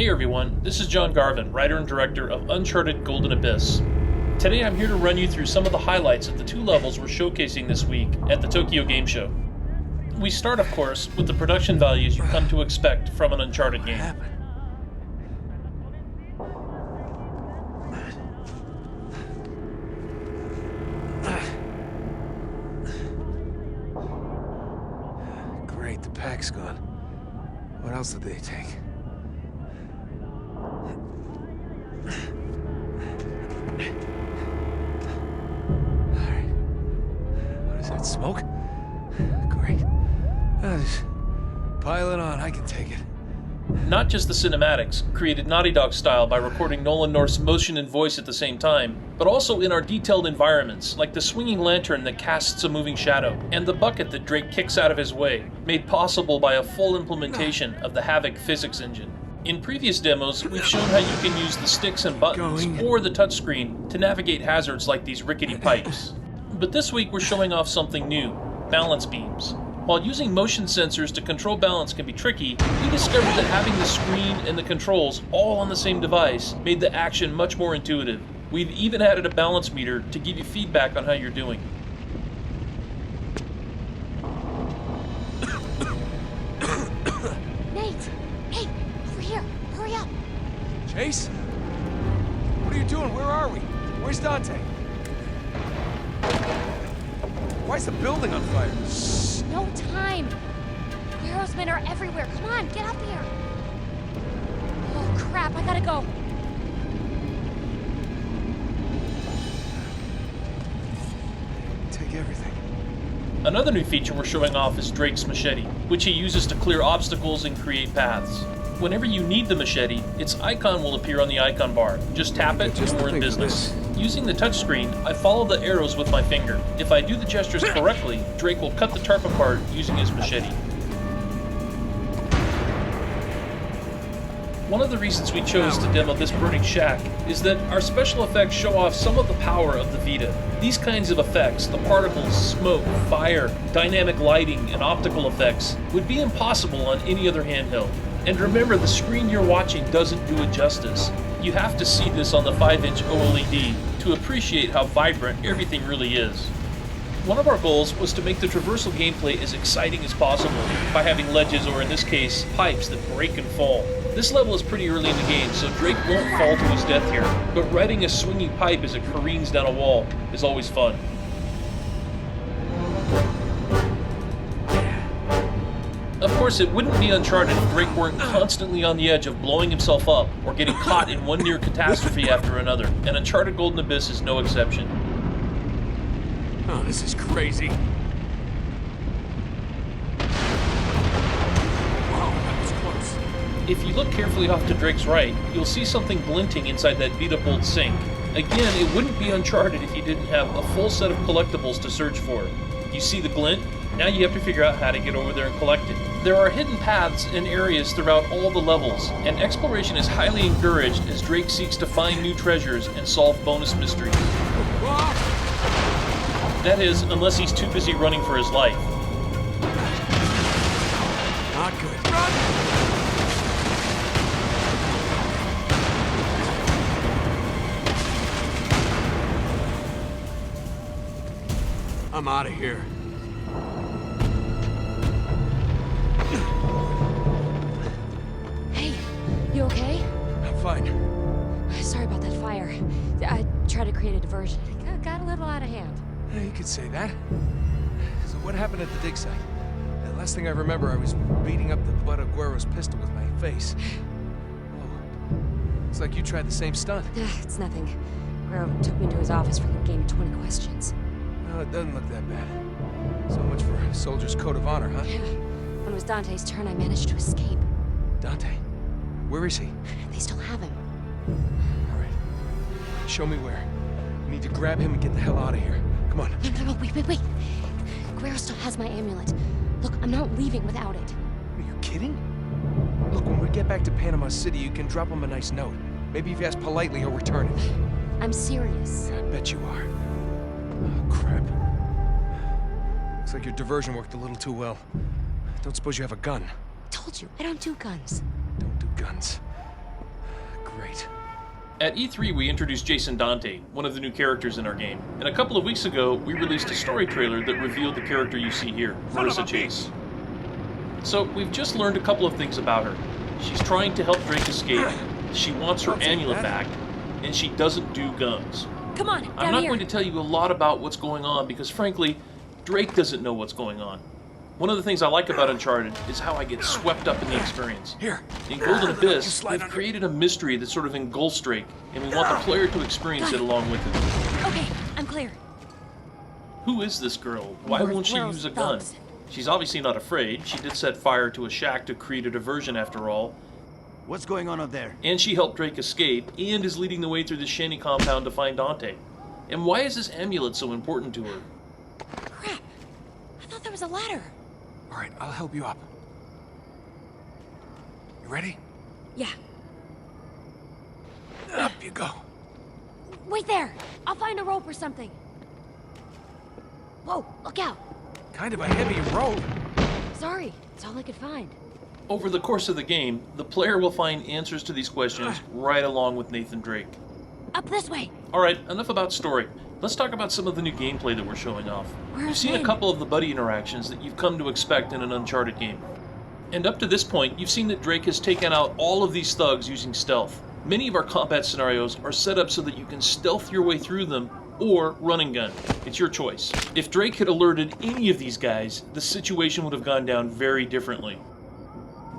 Hey everyone, this is John Garvin, writer and director of Uncharted Golden Abyss. Today I'm here to run you through some of the highlights of the two levels we're showcasing this week at the Tokyo Game Show. We start, of course, with the production values you come to expect from an Uncharted game. Great, the pack's gone. What else did they take? Alright. What is that, smoke? Great. Just pile it on, I can take it. Not just the cinematics, created Naughty Dog style by recording Nolan North's motion and voice at the same time, but also in our detailed environments, like the swinging lantern that casts a moving shadow, and the bucket that Drake kicks out of his way, made possible by a full implementation of the Havoc physics engine. In previous demos, we've shown how you can use the sticks and buttons or the touchscreen to navigate hazards like these rickety pipes. But this week we're showing off something new, balance beams. While using motion sensors to control balance can be tricky, we discovered that having the screen and the controls all on the same device made the action much more intuitive. We've even added a balance meter to give you feedback on how you're doing. Nate! Hey! Over here! Hurry up! Chase? What are you doing? Where are we? Where's Dante? Why is the building on fire? Shh! No time! Guerrero's men are everywhere. Come on, get up here! Oh crap, I gotta go. Take everything. Another new feature we're showing off is Drake's machete, which he uses to clear obstacles and create paths. Whenever you need the machete, its icon will appear on the icon bar. Just tap it and we're in business. Using the touchscreen, I follow the arrows with my finger. If I do the gestures correctly, Drake will cut the tarp apart using his machete. One of the reasons we chose to demo this burning shack is that our special effects show off some of the power of the Vita. These kinds of effects, the particles, smoke, fire, dynamic lighting, and optical effects, would be impossible on any other handheld. And remember, the screen you're watching doesn't do it justice. You have to see this on the 5-inch OLED to appreciate how vibrant everything really is. One of our goals was to make the traversal gameplay as exciting as possible by having ledges, or in this case, pipes that break and fall. This level is pretty early in the game, so Drake won't fall to his death here, but riding a swinging pipe as it careens down a wall is always fun. Of course, it wouldn't be Uncharted if Drake weren't constantly on the edge of blowing himself up or getting caught in one near catastrophe after another, and Uncharted Golden Abyss is no exception. Oh, this is crazy. Wow, that was close. If you look carefully off to Drake's right, you'll see something glinting inside that Vita Bolt sink. Again, it wouldn't be Uncharted if you didn't have a full set of collectibles to search for. You see the glint? Now you have to figure out how to get over there and collect it. There are hidden paths and areas throughout all the levels, and exploration is highly encouraged as Drake seeks to find new treasures and solve bonus mysteries. That is, unless he's too busy running for his life. Not good. Run! I'm out of here. Hey, you okay? I'm fine. Sorry about that fire. I tried to create a diversion. It got a little out of hand. Yeah, you could say that. So what happened at the dig site? The last thing I remember, I was beating up the butt of Guerrero's pistol with my face. Oh, looks like you tried the same stunt. It's nothing. Guerrero took me to his office for the game of 20 questions. Well, it doesn't look that bad. So much for a soldier's code of honor, huh? Yeah. When it was Dante's turn, I managed to escape. Dante? Where is he? They still have him. All right. Show me where. We need to grab him and get the hell out of here. Come on. No, wait. Guerrero still has my amulet. Look, I'm not leaving without it. Are you kidding? Look, when we get back to Panama City, you can drop him a nice note. Maybe if you ask politely, he'll return it. I'm serious. Yeah, I bet you are. Oh, crap. Looks like your diversion worked a little too well. Don't suppose you have a gun? Told you, I don't do guns. Don't do guns. Great. At E3, we introduced Jason Dante, one of the new characters in our game, and a couple of weeks ago, we released a story trailer that revealed the character you see here, Marissa Chase. So, we've just learned a couple of things about her. She's trying to help Drake escape, she wants her amulet back, and she doesn't do guns. Come on, down I'm not here. going to tell you a lot about what's going on because, frankly, Drake doesn't know what's going on. One of the things I like about Uncharted is how I get swept up in the experience. Here. In Golden Abyss, slide we've under. created a mystery that sort of engulfs Drake, and we want the player to experience it along with him. Okay, I'm clear. Who is this girl? Why won't she use a gun? Thugs. She's obviously not afraid. She did set fire to a shack to create a diversion after all. What's going on up there? And she helped Drake escape, and is leading the way through the shanty compound to find Dante. And why is this amulet so important to her? Crap. I thought there was a ladder. All right, I'll help you up. You ready? Yeah. Up you go. Wait there. I'll find a rope or something. Whoa, look out. Kind of a heavy rope. Sorry, it's all I could find. Over the course of the game, the player will find answers to these questions right along with Nathan Drake. Up this way. Alright, enough about story. Let's talk about some of the new gameplay that we're showing off. Where's You've seen a Vin? couple of the buddy interactions that you've come to expect in an Uncharted game. And up to this point, you've seen that Drake has taken out all of these thugs using stealth. Many of our combat scenarios are set up so that you can stealth your way through them or run and gun. It's your choice. If Drake had alerted any of these guys, the situation would have gone down very differently.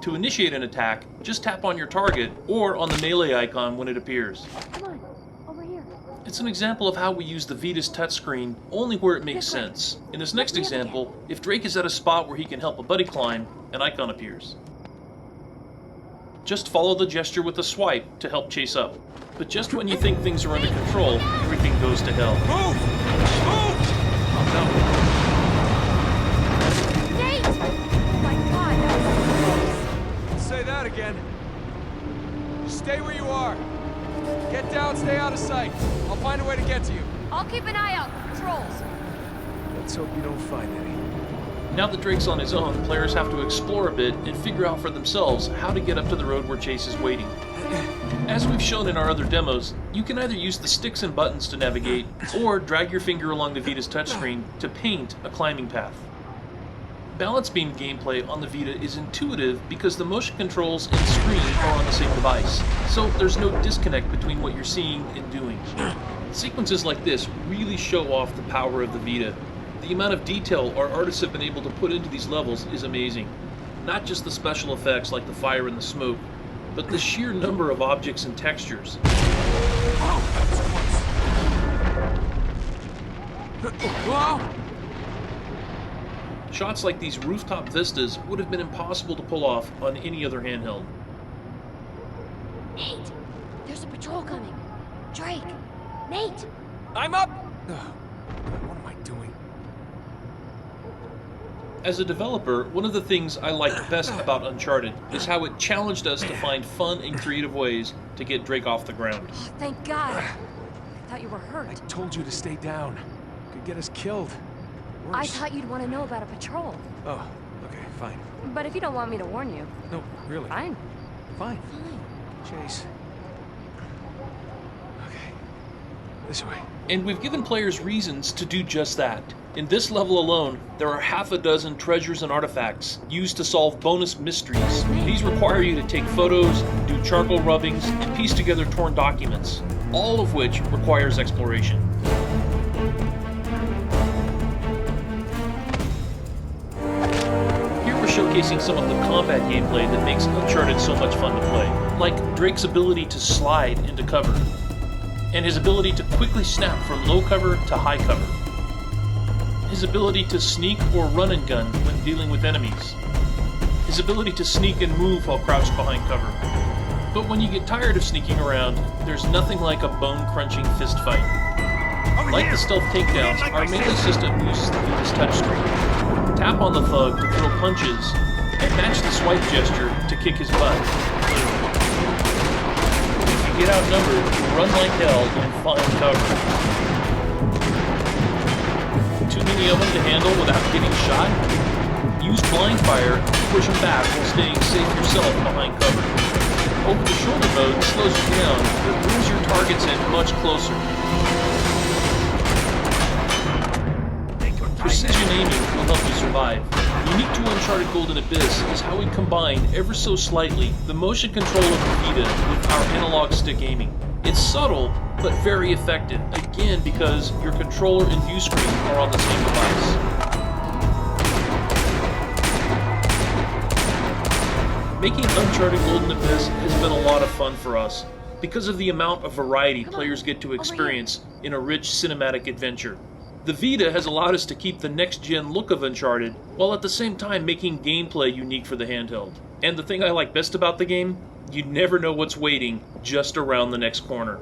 To initiate an attack, just tap on your target or on the melee icon when it appears. Come on, over here. It's an example of how we use the Vita's touchscreen only where it makes This way. sense. In this next Look the other example, if Drake is at a spot where he can help a buddy climb, an icon appears. Just follow the gesture with the swipe to help chase up. But just when you think things are under control, everything goes to hell. Move! Move! Oh Nate! Oh my god, that was no! Say that again. Stay where you are. Get down, stay out of sight. I'll find a way to get to you. I'll keep an eye out for patrols. Let's hope you don't find any. Now that Drake's on his own, players have to explore a bit and figure out for themselves how to get up to the road where Chase is waiting. As we've shown in our other demos, you can either use the sticks and buttons to navigate, or drag your finger along the Vita's touchscreen to paint a climbing path. Balance beam gameplay on the Vita is intuitive because the motion controls and screen are on the same device, so there's no disconnect between what you're seeing and doing. Sequences like this really show off the power of the Vita. The amount of detail our artists have been able to put into these levels is amazing. Not just the special effects like the fire and the smoke, but the sheer number of objects and textures. Whoa! Shots like these rooftop vistas would have been impossible to pull off on any other handheld. Nate, there's a patrol coming. Drake, Nate. I'm up! What am I doing? As a developer, one of the things I liked best about Uncharted is how it challenged us to find fun and creative ways to get Drake off the ground. Oh, thank God. I thought you were I hurt. told you to stay down. Could get us killed. Worse. I thought you'd want to know about a patrol. Oh, okay, fine. But if you don't want me to warn you, No, really. fine. Fine. Fine. Chase. Okay. This way. And we've given players reasons to do just that. In this level alone, there are half a dozen treasures and artifacts used to solve bonus mysteries. These require you to take photos, do charcoal rubbings, and piece together torn documents, all of which requires exploration. Here we're showcasing some of the combat gameplay that makes Uncharted so much fun to play, like Drake's ability to slide into cover, and his ability to quickly snap from low cover to high cover. His ability to sneak or run and gun when dealing with enemies. His ability to sneak and move while crouched behind cover. But when you get tired of sneaking around, there's nothing like a bone-crunching fist fight. Like the stealth takedowns, our melee system uses the Vita's touchscreen. Tap on the thug to throw punches, and match the swipe gesture to kick his butt. If you get outnumbered, run like hell and find cover. Too many of them to handle without getting shot? Use blind fire to push them back while staying safe yourself behind cover. Over-the-shoulder mode slows you down, but brings your targets in much closer. Precision aiming will help you survive. Unique to Uncharted Golden Abyss is how we combine, ever so slightly, the motion control of the Vita with our analog stick aiming. It's subtle, but very effective, again because your controller and view screen are on the same device. Making Uncharted Golden Abyss has been a lot of fun for us, because of the amount of variety players get to experience in a rich cinematic adventure. The Vita has allowed us to keep the next-gen look of Uncharted, while at the same time making gameplay unique for the handheld. And the thing I like best about the game? You never know what's waiting just around the next corner.